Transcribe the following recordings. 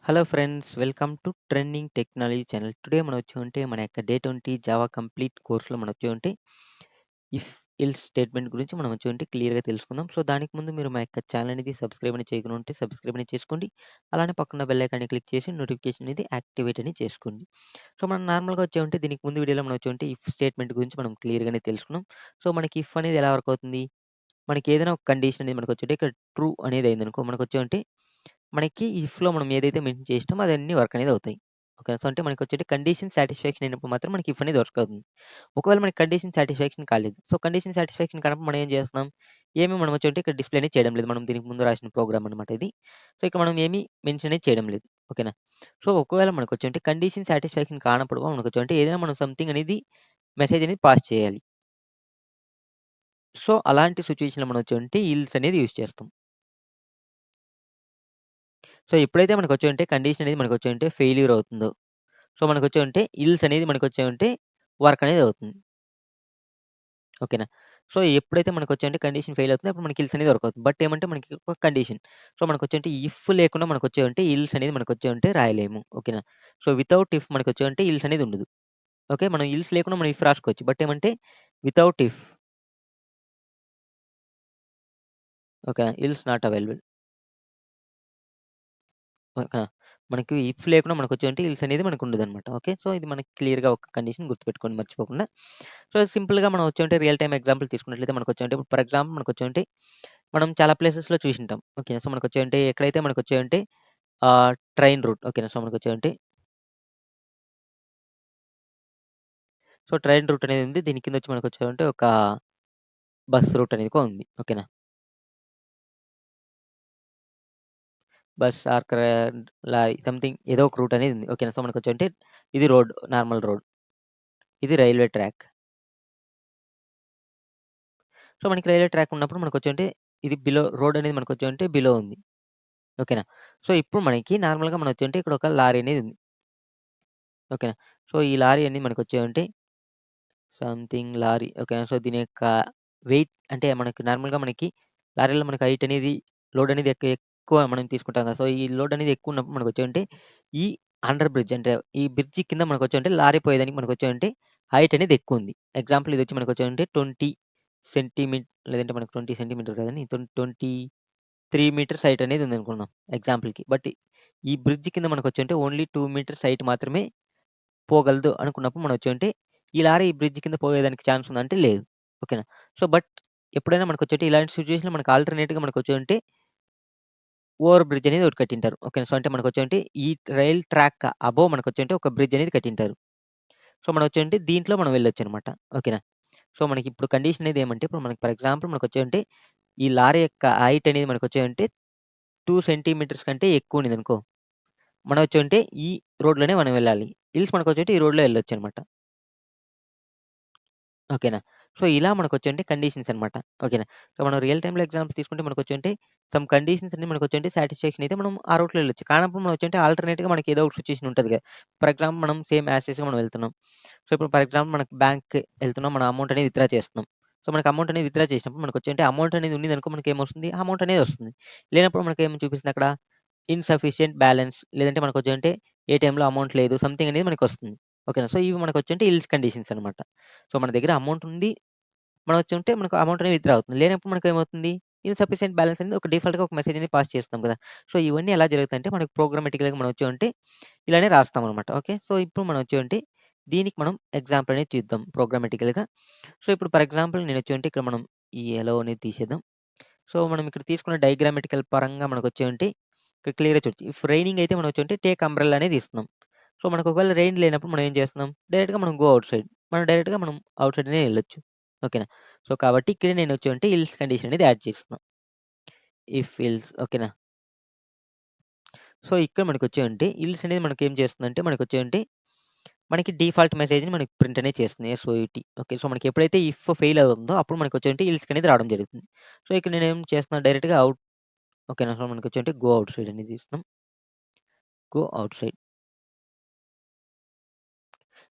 Hello friends, welcome to trending technology channel. Today మనం వచ్చి ఉంటే మన యొక్క డే 20 జావా కంప్లీట్ కోర్స్‌లో మనం వచ్చి ఉంటే ఇఫ్ ఎల్స్ స్టేట్మెంట్ గురించి మనం వచ్చి ఉంటే క్లియర్‌గా తెలుసుకుందాం. సో, దానికి ముందు మీరు మా యొక్క ఛానల్ అనేది సబ్స్క్రైబ్ అనేది చేయకుండా ఉంటే సబ్స్క్రైబ్ అనేది చేసుకోండి. అలానే పక్కన బెల్ ఐకాన్‌ని క్లిక్ చేసి నోటిఫికేషన్ అనేది యాక్టివేట్ అనేది చేసుకోండి. సో, మనం నార్మల్‌గా వచ్చి ఉంటే దీనికి ముందు వీడియోలో మనం వచ్చి ఉంటే ఇఫ్ స్టేట్మెంట్ గురించి మనం క్లియర్‌గానే తెలుసుకున్నాం. సో, మనకి ఇఫ్ అనేది ఎలా వర్క్ అవుతుంది? మనకి ఏదైనా ఒక కండిషన్ అనేది మనకొచ్చి ఉంటే ఇక్కడ ట్రూ అనేది అయిందనుకో మనకొచ్చి ఉంటే మనకి ఇఫ్‌లో మనం ఏదైతే మెన్షన్ చేసినామో అదన్నీ వర్క్ అనేది అవుతాయి. ఓకేనా. సో, అంటే మనకొచ్చేటి కండిషన్ సాటిస్ఫాక్షన్ అయినప్పుడు మాత్రం మనకి ఇఫ్ అనేది వర్క్ అవుతుంది. ఒకవేళ మనకి కండిషన్ సాటిస్ఫాక్షన్ కాలేదు. సో, కండిషన్ సాటిస్ఫాక్షన్ కానప్పుడు మనం ఏం చేస్తున్నాం? ఏమి మనం వచ్చి ఇక్కడ డిస్‌ప్లే అనేది చేయడం లేదు. మనం దీనికి ముందు రాసిన ప్రోగ్రామ్ అనమాట ఇది. సో, ఇక్కడ మనం ఏమి మెన్షన్ అనేది చేయడం లేదు. ఓకేనా. సో, ఒకవేళ మనకొచ్చి కండిషన్ సాటిస్ఫాక్షన్ కానప్పుడు మనకొచ్చి ఏదైనా మనం సంథింగ్ అనేది మెసేజ్ అనేది పాస్ చేయాలి. సో, అలాంటి సిట్యుయేషన్‌లో మనం వచ్చి ఈల్స్ అనేది యూజ్ చేస్తాం. సో, ఎప్పుడైతే మనకొచ్చి కండిషన్ అనేది మనకొచ్చి ఫెయిల్యూర్ అవుతుందో సో, మనకొచ్చి ఇల్స్ అనేది మనకొచ్చి వర్క్ అనేది అవుతుంది. ఓకేనా. సో, ఎప్పుడైతే మనకొచ్చి కండిషన్ ఫెయిల్ అవుతుందో అప్పుడు మనకి ఇల్స్ అనేది వర్క్ అవుతుంది. బట్ ఏమంటే మనకి ఒక కండిషన్. సో, మనకొచ్చి ఇఫ్ లేకుండా మనకొచ్చి ఇల్స్ అనేది మనకొచ్చి రాయలేము. ఓకేనా. సో, వితౌట్ ఇఫ్ మనకొచ్చి ఇల్స్ అనేది ఉండదు. ఓకే. మనం ఇల్స్ లేకుండా మనం ఇఫ్ రాసుకోవచ్చు. బట్ ఏమంటే without if okay. Ills not available. Okay. మనకి ఇఫ్ లేకుండా మనకొచ్చి ఇల్స్ అనేది మనకుండదనమాట. ఓకే. సో, ఇది మనకి క్లియర్‌గా ఒక కండిషన్ గుర్తుపెట్టుకోండి మర్చిపోకుండా. సో, సింపుల్‌గా మనం వచ్చి రియల్ టైమ్ ఎగ్జాంపుల్ తీసుకున్నట్లయితే మనకొచ్చి ఇప్పుడు ఫర్ ఎగ్జాంపుల్ మనకొచ్చి మనం చాలా ప్లేసెస్‌లో చూసుంటాం. ఓకేనా. సో, మనకొచ్చి ఎక్కడైతే మనకొచ్చి ట్రైన్ రూట్ ఓకేనా. సో, మనకొచ్చి సో, ట్రైన్ రూట్ అనేది ఉంది. దీని కిందొచ్చి మనకొచ్చి ఒక బస్ రూట్ అనేది కూడా ఉంది. ఓకేనా. బస్ ఆర్ లారీ సంథింగ్ ఏదో ఒక రూట్ అనేది ఉంది. ఓకేనా. సో, మనకొచ్చి ఇది రోడ్ నార్మల్ రోడ్. ఇది రైల్వే ట్రాక్. సో, మనకి రైల్వే ట్రాక్ ఉన్నప్పుడు మనకొచ్చి ఇది బిలో రోడ్ అనేది మనకొచ్చి బిలో ఉంది. ఓకేనా. సో, ఇప్పుడు మనకి నార్మల్‌గా మనం వచ్చి ఇక్కడ ఒక లారీ అనేది ఉంది. ఓకేనా. సో, ఈ లారీ అనేది మనకొచ్చి సంథింగ్ లారీ ఓకేనా. సో, దీని యొక్క వెయిట్ అంటే మనకి నార్మల్‌గా మనకి లారీలో మనకి హైట్ అనేది లోడ్ అనేది ఎక్కువ మనం తీసుకుంటాం కదా! సో, ఈ లోడ్ అనేది ఎక్కువున్నప్పుడు మనకొచ్చి ఈ అండర్ బ్రిడ్జ్ అంటే ఈ బ్రిడ్జి కింద మనకొచ్చి లారీ పోయేదానికి మనకొచ్చి హైట్ అనేది ఎక్కువుంది. ఎగ్జాంపుల్ ఇదొచ్చి మనకొచ్చి 20 లేదంటే మనకు 20 సెంటీమీటర్ కాదండి. 23 మీటర్స్ హైట్ అనేది ఉందనుకుందాం ఎగ్జాంపుల్‌కి. బట్ ఈ బ్రిడ్జ్ కింద మనకొచ్చి ఓన్లీ 2 మీటర్స్ హైట్ మాత్రమే పోగలదు అనుకున్నప్పుడు మనం వచ్చి ఈ లారీ ఈ బ్రిడ్జ్ కింద పోయేదానికి ఛాన్స్ ఉందంటే లేదు. ఓకేనా. సో, బట్ ఎప్పుడైనా మనకొచ్చి ఇలాంటి సిట్యుయేషన్‌లో మనకు ఆల్టర్‌నేట్‌గా మనకొచ్చి ఓవర్ బ్రిడ్జ్ అనేది ఒకటి కట్టింటారు. ఓకేనా. సో, అంటే మనకొచ్చి ఈ రైల్ ట్రాక్ అబోవ్ మనకొచ్చి ఒక బ్రిడ్జ్ అనేది కట్టింటారు. సో, మనం వచ్చి దీంట్లో మనం వెళ్ళొచ్చనమాట. ఓకేనా. సో, మనకిప్పుడు కండిషన్ అనేది ఏమంటే ఇప్పుడు మనకి ఫర్ ఎగ్జాంపుల్ మనకొచ్చి ఈ లారీ యొక్క హైట్ అనేది మనకొచ్చి 2 సెంటీమీటర్స్ కంటే ఎక్కువ ఉండిందనుకో, మనం వచ్చి ఈ రోడ్‌లోనే మనం వెళ్ళాలి. హిల్స్ మనకొచ్చి ఈ రోడ్‌లో వెళ్ళొచ్చనమాట. ఓకేనా. సో, ఇలా మనకొచ్చేంటి కండిషన్స్ అనమాట. ఓకేనా. సో, మనం రియల్ టైమ్‌లో ఎగ్జాంపుల్స్ తీసుకుంటే మనకొచ్చేంటి సమ్ కండిషన్స్ అన్ని మనకొచ్చేంటి సాటిస్ఫాక్షన్ అయితే మనం ఆ రూట్‌లో వెళ్ళొచ్చు. కానప్పుడు మనం వచ్చేంటి ఆల్టర్‌నేట్‌గా మనకి ఏదో ఒక సిట్యుయేషన్ ఉంటది కదా! ఫర్ ఎగ్జాంపుల్ మనం సేమ్ యాస్ టీజ్‌గా మనం వెళ్తున్నాం. సో, ఇప్పుడు ఫర్ ఎగ్జాంపుల్ మనకు బ్యాంక్‌కి ఎళ్తున్నాం. మన అమౌంట్ అనేది విత్‌డ్రా చేస్తున్నాం. సో, మనకు అమౌంట్ అనేది విత్‌డ్రా చేసినప్పుడు మనకొచ్చేంటి అమౌంట్ అనేది ఉండిందనుకో మనకేమొస్తుంది? అమౌంట్ అనేది వస్తుంది. లేనప్పుడు మనకేం చూపిస్తుంది అక్కడ? ఇన్‌సఫిషియెంట్ బ్యాలెన్స్ లేదంటే మనకొచ్చేంటి ఏటీఎంలో అమౌంట్ లేదు. సంథింగ్ అనేది మనకొస్తుంది. ఓకేనా. సో, ఇవి మనకొచ్చేంటి ఇల్స్ కండిషన్స్ అనమాట. సో, మన దగ్గర అమౌంట్ ఉంది. మనం వచ్చుంటే మనకు అమౌంట్ అనేది విత్‌డ్రా అవుతుంది. లేనప్పుడు మనకేమవుతుంది? ఇన్‌సఫిషియెంట్ బ్యాలెన్స్ అనేది ఒక డిఫాల్ట్‌గా ఒక మెసేజ్ అనేది పాస్ చేస్తాం కదా! సో, ఇవన్నీ ఎలా జరుగుతాయంటే మనకు ప్రోగ్రామాటికల్‌గా మనం వచ్చుంటే ఇలానే రాస్తామనమాట. ఓకే. సో, ఇప్పుడు మనం వచ్చుంటే దీనికి మనం ఎగ్జాంపుల్ అనేది చూద్దాం ప్రోగ్రామాటికల్‌గా. సో, ఇప్పుడు ఫర్ ఎగ్జాంపుల్ నేనొచ్చుంటే ఇక్కడ మనం ఈ ఎలో అనేది తీసేద్దాం. సో, మనం ఇక్కడ తీసుకున్న డయాగ్రామాటికల్ పరంగా మనకొచ్చేంటి ఇక్కడ క్లియర్‌గా చూడొచ్చు. ఇఫ్ రైనింగ్ అయితే మనం వచ్చుంటే టేక్ అంబ్రెల్లా అనేది తీస్తున్నాం. సో, మనకు ఒకవేళ రెయిన్ లేనప్పుడు మనం ఏం చేస్తున్నాం? డైరెక్ట్‌గా మనం గో ఔట్ సైడ్. మనం డైరెక్ట్‌గా మనం ఔట్ సైడ్ అనే ఎళ్ళొచ్చు. ఓకేనా. సో, కాబట్టి ఇక్కడ నేనొచ్చేంటి ఇల్స్ కండిషన్ అనేది యాడ్ చేస్తున్నా. ఇఫ్ ఇల్స్ ఓకేనా. సో, ఇక్కడ మనకొచ్చేంటి ఇల్స్ అనేది మనకేం చేస్తుందంటే మనకొచ్చేంటి మనకి డిఫాల్ట్ మెసేజ్‌ని మనకి ప్రింట్ అనేది చేస్తుంది. ఎస్ఓయూటీ ఓకే. సో, మనకి ఎప్పుడైతే ఇఫ్ ఫెయిల్ అవుతుందో అప్పుడు మనకొచ్చేంటి ఇల్స్ అనేది రావడం జరుగుతుంది. సో, ఇక్కడ నేనేం చేస్తున్నా డైరెక్ట్‌గా ఔట్ ఓకేనా. సో, మనకొచ్చేంటి గో ఔట్ సైడ్ అనేది ఇస్తున్నాం. Go out side.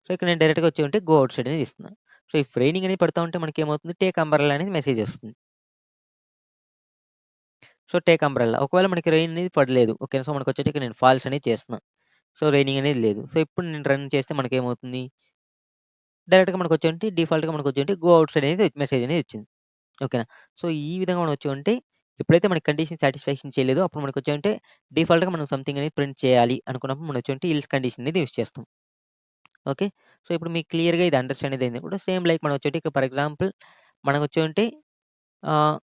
సో, ఇక్కడ నేను డైరెక్ట్‌గా వచ్చేంటి గో ఔట్ సైడ్ అనేది ఇస్తున్నా. సో, ఇఫ్ రైనింగ్ అనేది పడతా ఉంటే మనకేమవుతుంది టేక్ అంబ్రెల్లా అనేది మెసేజ్ వస్తుంది. So, take umbrella. ఒకవేళ మనకి రెయిన్ అనేది పడలేదు. ఓకేనా. సో, మనకొచ్చేటి ఇక్కడ నేను ఫాల్స్ అనేది చేస్తున్నా. సో, రెయినింగ్ అనేది లేదు. సో, ఇప్పుడు నేను రన్ చేస్తే మనకేమవుతుంది? డైరెక్ట్‌గా మనకొచ్చేంటి డిఫాల్ట్‌గా మనకొచ్చేంటి గో ఔట్‌సైడ్ అనేది మెసేజ్ అనేది వచ్చింది. ఓకేనా. సో, ఈ విధంగా మనం వచ్చామంటే ఎప్పుడైతే మనకి కండిషన్ సాటిస్ఫాక్షన్ చేయలేదో అప్పుడు మనకొచ్చామంటే డిఫాల్ట్‌గా మనం సంథింగ్ అనేది ప్రింట్ చేయాలి అనుకున్నప్పుడు మనం వచ్చామంటే ఎల్స్ కండిషన్ అనేది యూజ్ చేస్తాం. ఓకే. సో, ఇప్పుడు మీకు క్లియర్‌గా ఇది అండర్‌స్టాండ్ అనేది అయింది. ఇప్పుడు సేమ్ లైక్ మనం వచ్చేటి ఇక్కడ ఫర్ ఎగ్జాంపుల్ మనకొచ్చేమంటే ఆహ్,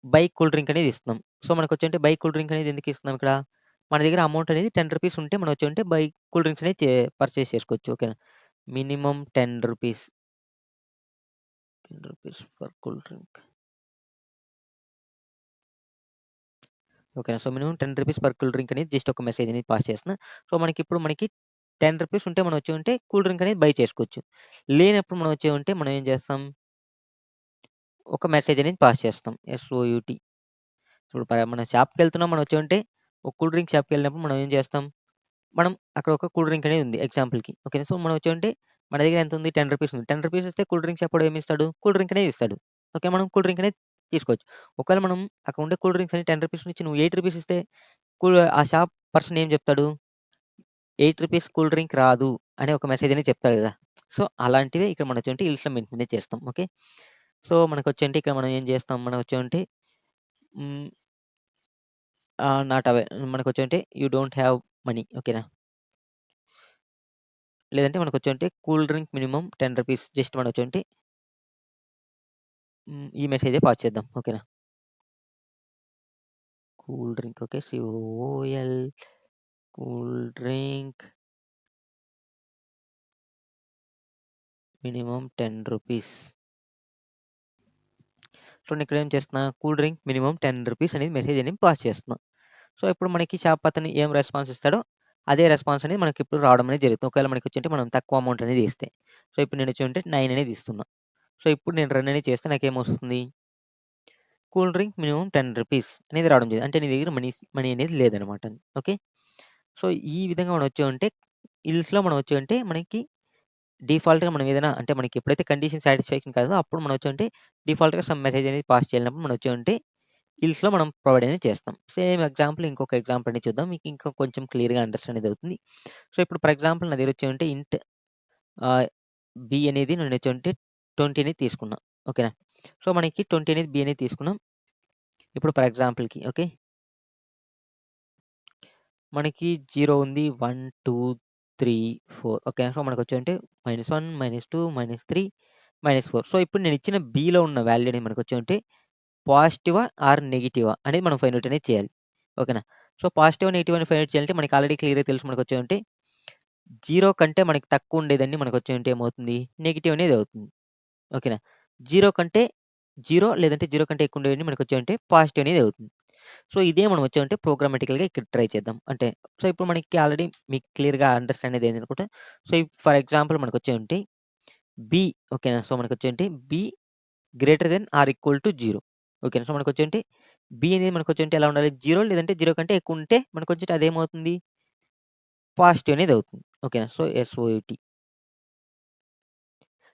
బైక్ కూల్ డ్రింక్ అనేది ఇస్తున్నాం. సో, మనకొచ్చేంటి బైక్ కూల్ డ్రింక్ అనేది ఎందుకు ఇస్తున్నాం ఇక్కడ? మన దగ్గర అమౌంట్ అనేది రూ. 10 ఉంటే మనం వచ్చేమంటే బైక్ కూల్ డ్రింక్స్ అనేది పర్చేజ్ చేసుకోవచ్చు. ఓకేనా. మినిమమ్ రూ. 10 ఫర్ కూల్ డ్రింక్. ఓకేనా. సో, మినిమమ్ రూ. 10 పర్ కూల్ డ్రింక్ అనేది జస్ట్ ఒక మెసేజ్ అనేది పాస్ చేస్తున్నా. సో, మనకి రూ. 10 ఉంటే మనం వచ్చి కూల్ డ్రింక్ అనేది బై చేసుకోవచ్చు. లేనప్పుడు మనం మనం ఏం చేస్తాం? ఒక మెసేజ్ అనేది పాస్ చేస్తాం. ఎస్ఓయూటీ. ఇప్పుడు మనం షాప్‌కెళ్తున్నాం మనం ఒక కూల్ డ్రింక్ షాప్‌కెళ్ళినప్పుడు మనం ఏం చేస్తాం? మనం అక్కడ ఒక కూల్ డ్రింక్ అనేది ఉంది ఎగ్జాంపుల్‌కి. ఓకేనా. సో, మనం మన దగ్గర ఎంత ఉంది? రూ. 10 ఉంది. రూ. 10 ఇస్తే కూల్ డ్రింక్ షాపోడు ఏమిస్తాడు? కూల్ డ్రింక్ అనేది ఇస్తాడు. ఓకే. మనం కూల్ డ్రింక్ అనేది తీసుకోవచ్చు. ఒకవేళ మనం అక్కడ ఉండే కూల్ డ్రింక్స్ అన్ని రూ. 10 నుంచి నువ్వు రూ. 8 ఇస్తే ఆ షాప్ పర్సన్ ఏం చెప్తాడు? రూ. 8 కూల్ డ్రింక్ రాదు అనే ఒక మెసేజ్ అనేది చెప్తాడు గదా! సో, అలాంటివే ఇక్కడ మనం ఇల్స్‌లో మెయింటైన్ చేస్తాం. ఓకే. సో, ఇక్కడ మనం ఏం చేస్తాం? మనం హ్మ్. Not away you don't have money. ఓకేనా. లేదంటే కూల్ డ్రింక్ మినిమమ్ రూ. 10 జస్ట్ మనం ఈ మెసేజే పాస్ చేద్దాం. ఓకేనా. Cool drink okay. COOL cool drink minimum రూ. 10. సో, నేనిక్కడ ఏం చేస్తున్నా? కూల్ డ్రింక్ మినిమమ్ రూ. 10 అనేది మెసేజ్ అనేది పాస్ చేస్తున్నా. సో, ఇప్పుడు మనకి షాప్ అతను ఏం రెస్పాన్స్ ఇస్తాడో, అదే రెస్పాన్స్ అనేది మనకిప్పుడు రావడం అనేది జరుగుతుంది. ఒకవేళ మనం తక్కువ అమౌంట్ అనేది ఇస్తే. సో, ఇప్పుడు నేను 9 అనేది ఇస్తున్నా. సో, ఇప్పుడు నేను రన్ అనేది చేస్తే నాకేమొస్తుంది? కూల్ డ్రింక్ మినిమమ్ రూ. 10 అనేది రావడం జరిగింది. అంటే నీ దగ్గర మనీ అనేది లేదనమాట. ఓకే. సో, ఈ విధంగా మనం ఇల్స్‌లో మనం మనకి డిఫాల్ట్‌గా మనం ఏదైనా అంటే మనకి ఎప్పుడైతే కండిషన్ సాటిస్ఫాక్షన్ కాదో అప్పుడు మనం డిఫాల్ట్‌గా సమ్ మెసేజ్ అనేది పాస్ చేయాలన్నప్పుడు మనం ఇల్స్‌లో మనం ప్రొవైడ్ అనేది చేస్తాం. సేమ్ ఎగ్జాంపుల్ ఇంకొక ఎగ్జాంపుల్ అనేది చూద్దాం. మీకు ఇంకా కొంచెం క్లియర్‌గా అండర్‌స్టాండ్ అనేది అవుతుంది. సో, ఇప్పుడు ఫర్ ఎగ్జాంపుల్ నా దగ్గర ఇంట్ ఆహ్, బి అనేది నేను 20 అనేది తీసుకున్నా. ఓకేనా. సో, మనకి 20 అనేది బి అనేది తీసుకున్నాం. ఇప్పుడు ఫర్ ఎగ్జాంపుల్‌కి ఓకే. మనకి 0 ఉంది. 1, 2, 3, 4 ఓకే. సో, మనకొచ్చేంటి -1, -2, -3, -4. సో, ఇప్పుడు నేను ఇచ్చిన బిలో ఉన్న వాల్యూ అనేది మనకొచ్చేంటి పాజిటివా ఆర్ నెగెటివా అనేది మనం ఫైండ్ ఔట్ అనేది చేయాలి. ఓకేనా. సో, పాజిటివ్, నెగెటివ్ అని ఫైండ్ ఔట్ చేయాలంటే మనకి ఆల్రెడీ క్లియర్‌గా తెలుసు మనకొచ్చేంటి 0 కంటే మనకి తక్కువ ఉండేదాన్ని మనకొచ్చేంటి ఏమవుతుంది? నెగెటివ్ అనేది అవుతుంది. ఓకేనా. 0 కంటే 0 లేదంటే 0 కంటే ఎక్కువ ఉండేవన్నీ మనకొచ్చేంటి పాజిటివ్ అనేది అవుతుంది. సో, ఇదే మనం ప్రోగ్రామాటికల్‌గా ఇక్కడ ట్రై చేద్దాం. అంటే సో, ఇప్పుడు మనకి ఆల్రెడీ మీకు క్లియర్‌గా అండర్‌స్టాండ్ అనేది అయిందనుకుంటా. సో, ఫర్ ఎగ్జాంపుల్ మనకొచ్చేంటి బి ఓకేనా. సో, మనకొచ్చేంటి B greater than or equal to 0 ఓకేనా. సో, బి అనేది ఎలా ఉండాలి? 0 లేదంటే 0 కంటే ఎక్కువ ఉంటే అదేమవుతుంది? పాజిటివ్ అనేది అవుతుంది. ఓకేనా. సో, ఎస్ఓయూటీ.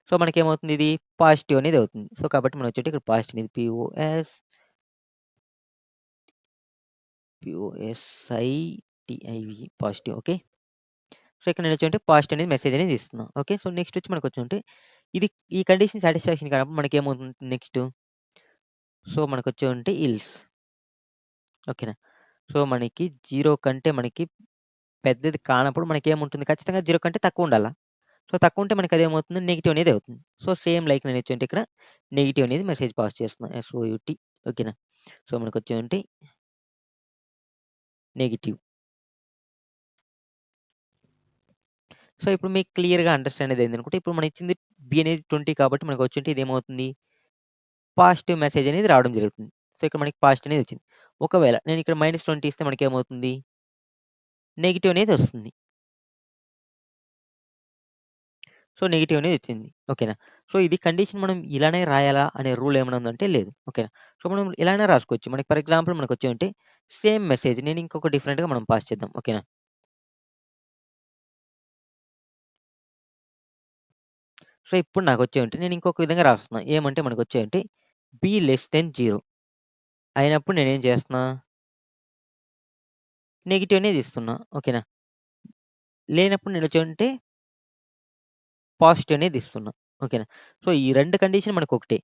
సో, మనకేమవుతుంది ఇది పాజిటివ్ అనేది అవుతుంది. సో, కాబట్టి మనం ఇక్కడ పాజిటివ్ అనేది POSITIV పాజిటివ్ ఓకే. సో, ఇక్కడ నేను పాజిటివ్ అనేది మెసేజ్ అనేది ఇస్తున్నా. ఓకే. సో, నెక్స్ట్ ఇది ఈ కండిషన్ సాటిస్ఫాక్షన్ కానప్పుడు మనకేమవుతుంది నెక్స్ట్? సో, ఇల్స్ ఓకేనా. సో, మనకి 0 కంటే పెద్దది కానప్పుడు మనకేముంటుంది? ఖచ్చితంగా 0 కంటే తక్కువుండాల. సో, తక్కువుంటే మనకదేమవుతుంది? నెగెటివ్ అనేది అవుతుంది. సో, సేమ్ లైక్ నేనొచ్చేంటి ఇక్కడ నెగెటివ్ అనేది మెసేజ్ పాస్ చేస్తున్నా. SOUT ఓకేనా. So, negative. సో, ఇప్పుడు మీకు క్లియర్‌గా అండర్‌స్టాండ్ అనేది అయిందనుకుంటే, ఇప్పుడు మనం ఇచ్చింది బి అనేది 20 కాబట్టి ఇదేమవుతుంది? పాజిటివ్ మెసేజ్ అనేది రావడం జరుగుతుంది. సో, ఇక్కడ మనకి పాజిటివ్ అనేది వచ్చింది. ఒకవేళ నేనిక్కడ -20 ఇస్తే మనకేమవుతుంది? నెగెటివ్ అనేది వస్తుంది. సో, నెగెటివ్ అనేది వచ్చింది. ఓకేనా. సో, ఇది కండిషన్ మనం ఇలానే రాయాలా అనే రూల్ ఏమైనా ఉందంటే లేదు. ఓకేనా. సో, మనం ఇలానే రాసుకోవచ్చు. మనకి ఫర్ ఎగ్జాంపుల్ సేమ్ మెసేజ్ నేను ఇంకొక డిఫరెంట్‌గా మనం పాస్ చేద్దాం. ఓకేనా. సో, ఇప్పుడు నేను ఇంకొక విధంగా రాస్తున్నా. ఏమంటే బి లెస్ దెన్ 0 అయినప్పుడు నేనేం చేస్తున్నా? నెగెటివ్ అనేది ఇస్తున్నా. ఓకేనా? లేనప్పుడు నేనొచ్చేంటి పాజిటివ్ అనేది ఇస్తున్నా. ఓకేనా? సో, ఈ 2 కండిషన్ మనకొకటే.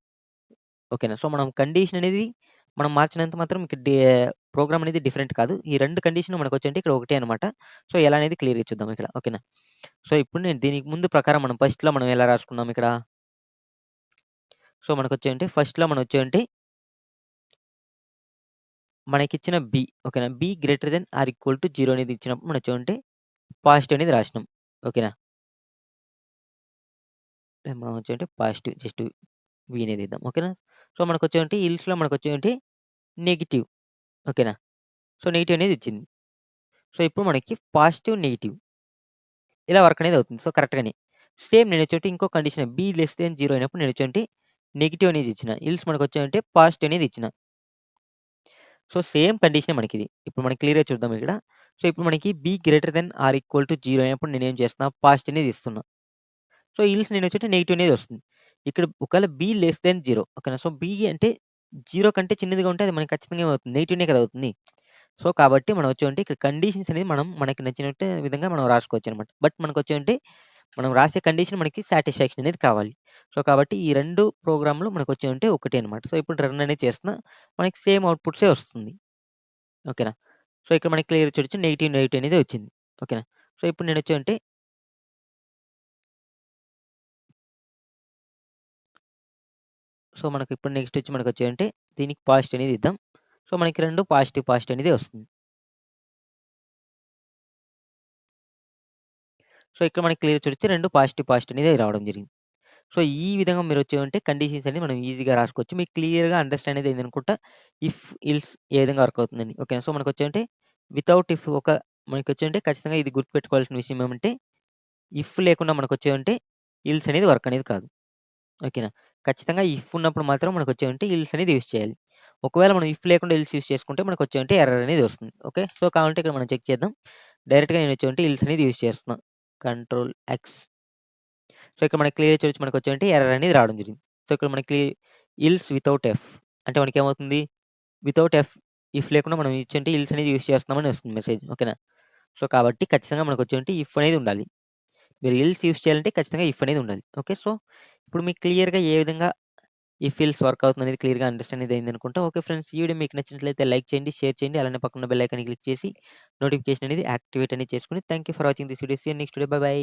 ఓకేనా? సో, మనం కండిషన్ అనేది మనం మార్చినంత మాత్రం ఇక్కడ ప్రోగ్రామ్ అనేది డిఫరెంట్ కాదు. ఈ 2 కండిషన్ మనకొచ్చేంటి ఇక్కడ ఒకటే అనమాట. సో, ఎలా అనేది క్లియర్‌గా చూద్దాం ఇక్కడ. ఓకేనా? సో, ఇప్పుడు నేను దీనికి ముందు ప్రకారం మనం ఫస్ట్‌లో మనం ఎలా రాసుకున్నాం ఇక్కడ? సో, మనకొచ్చేంటి ఫస్ట్‌లో మనం వచ్చేంటి మనకిచ్చిన బి ఓకేనా? B greater than or equal to 0 అనేది ఇచ్చినప్పుడు మనం వచ్చేంటి పాజిటివ్ అనేది రాసినాం. ఓకేనా? మనం వచ్చేంటి పాజిటివ్ జస్ట్ వి అనేది ఇద్దాం. ఓకేనా? సో, మనకొచ్చేంటి ఇల్స్‌లో మనకొచ్చేంటి నెగెటివ్. ఓకేనా? సో, నెగెటివ్ అనేది ఇచ్చింది. సో, ఇప్పుడు మనకి పాజిటివ్, నెగెటివ్ ఇలా వర్క్ అనేది అవుతుంది. సో, కరెక్ట్‌గానే. సేమ్ నేనొచ్చేటి ఇంకో కండిషన్ బి లెస్ థాన్ 0 అయినప్పుడు నేనొచ్చేంటి నెగెటివ్ అనేది ఇచ్చిన. ఇల్స్ మనకొచ్చేంటి పాజిటివ్ అనేది ఇచ్చిన. సో, సేమ్ కండిషనే మనకిది. ఇప్పుడు మనం క్లియర్‌గా చూద్దాం ఇక్కడ. సో, ఇప్పుడు మనకి B greater than or equal to 0 అయినప్పుడు నేనేం చేస్తున్నా పాజిటివ్ అనేది ఇస్తున్నా. సో, ఈల్స్ నేనొచ్చేటి నెగెటివ్ అనేది వస్తుంది. ఇక్కడ ఒకవేళ బి లెస్ థాన్ 0 ఓకేనా? సో, బి అంటే 0 కంటే చిన్నదిగా ఉంటే అది మనకి ఖచ్చితంగా ఏమవుతుంది? నెగెటివ్‌నే కదా అవుతుంది. సో, కాబట్టి మనం వచ్చేవంటే ఇక్కడ కండిషన్స్ అనేది మనం మనకి నచ్చినట్టు విధంగా మనం రాసుకోవచ్చనమాట. బట్ మనకొచ్చేవంటే మనం రాసే కండిషన్ మనకి సాటిస్ఫాక్షన్ అనేది కావాలి. సో, కాబట్టి ఈ 2 ప్రోగ్రామ్‌లు మనకొచ్చేవంటే ఒకటే అనమాట. సో, ఇప్పుడు రన్ అనేది చేస్తున్నా మనకి సేమ్ అవుట్‌పుట్సే వస్తుంది. ఓకేనా? సో, ఇక్కడ మనకి క్లియర్‌గా చూడొచ్చు నెగెటివ్, నెగెటివ్ అనేది వచ్చింది. ఓకేనా? సో, ఇప్పుడు నేనొచ్చేవంటే సో, మనకిప్పుడు నెక్స్ట్ వచ్చి మనకొచ్చేవంటే దీనికి పాజిటివ్ అనేది ఇద్దాం. సో, మనకి 2 పాజిటివ్, పాజిటివ్ అనేదే వస్తుంది. సో, ఇక్కడ మనకి క్లియర్‌గా చూడొచ్చు 2 పాజిటివ్, పాజిటివ్ అనేదే రావడం జరిగింది. సో, ఈ విధంగా మీరొచ్చేవంటే కండిషన్స్ అనేది మనం ఈజీగా రాసుకోవచ్చు. మీకు క్లియర్‌గా అండర్‌స్టాండ్ అనేది అయిందనుకుంటా. ఇఫ్, ఇల్స్ ఏ విధంగా వర్క్ అవుతుందని. ఓకేనా? సో, మనకొచ్చేవంటే వితౌట్ ఇఫ్ మనకొచ్చేవంటే ఖచ్చితంగా ఇది గుర్తుపెట్టుకోవాల్సిన విషయం ఏమంటే, ఇఫ్ లేకుండా మనకొచ్చేవంటే ఇల్స్ అనేది వర్క్ అనేది కాదు. ఓకేనా? ఖచ్చితంగా ఇఫ్ ఉన్నప్పుడు మాత్రం మనకొచ్చేవంటే ఇల్స్ అనేది యూజ్ చేయాలి. ఒకవేళ మనం ఇఫ్ లేకుండా ఇల్స్ యూజ్ చేసుకుంటే మనకొచ్చేవంటే ఎర్రర్ అనేది వస్తుంది. ఓకే. సో, కావాలంటే ఇక్కడ మనం చెక్ చేద్దాం. డైరెక్ట్‌గా నేనొచ్చేవంటే ఇల్స్ అనేది యూజ్ చేస్తున్నా. Control X. సో, ఇక్కడ మనకి క్లియర్‌గా చూడొచ్చు మనకొచ్చేవంటే ఎర్రర్ అనేది రావడం జరిగింది. సో, ఇక్కడ మనకి ఇల్స్ వితౌట్ ఎఫ్ అంటే మనకేమవుతుంది? వితౌట్ ఎఫ్ ఇఫ్ లేకుండా మనం ఇచ్చేంటి ఇల్స్ అనేది యూజ్ చేస్తున్నామని వస్తుంది మెసేజ్. ఓకేనా? సో, కాబట్టి ఖచ్చితంగా మనకొచ్చేంటి ఇఫ్ అనేది ఉండాలి. మీరు ఇల్స్ యూజ్ చేయాలంటే ఖచ్చితంగా ఇఫ్ అనేది ఉండాలి. ఓకే. సో, ఇప్పుడు మీకు క్లియర్‌గా ఏ విధంగా ఇఫ్ ఇల్స్ వర్క్ అవుతుందనేది క్లియర్‌గా అండర్‌స్టాండ్ అనేది అయిందనుకుంటా. Okay friends. ఈ వీడియో మీకు నచ్చినట్లయితే లైక్ చేయండి, షేర్ చేయండి. అలానే పక్కన బెల్ ఐకాన్ క్లిక్ చేసి నోటిఫికేషన్ అనేది యాక్టివేట్ అనేది చేసుకొని thank you for watching this video. See you next video. Bye by.